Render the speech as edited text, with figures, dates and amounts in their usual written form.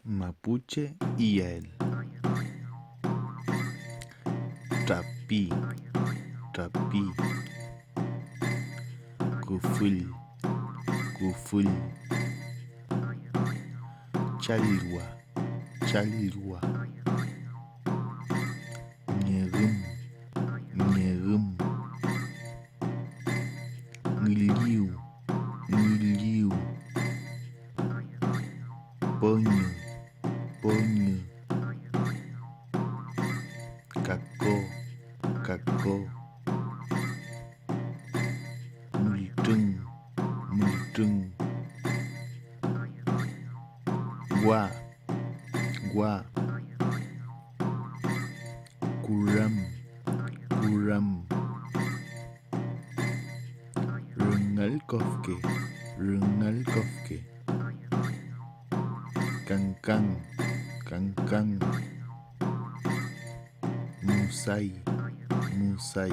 Mapuche Iyaqel. Trapi, trapi. Kuful, kuful. Chalwa, chalwa. Nyerum, nyerum. Ngiliu, ngiliu. Ponyo, ponyo. Kako, kako. Multung, multung. Gua, gua. Kuram, kuram. Rengal kofke, rengal kofke. Kangkang, kangkang. Musai, musai.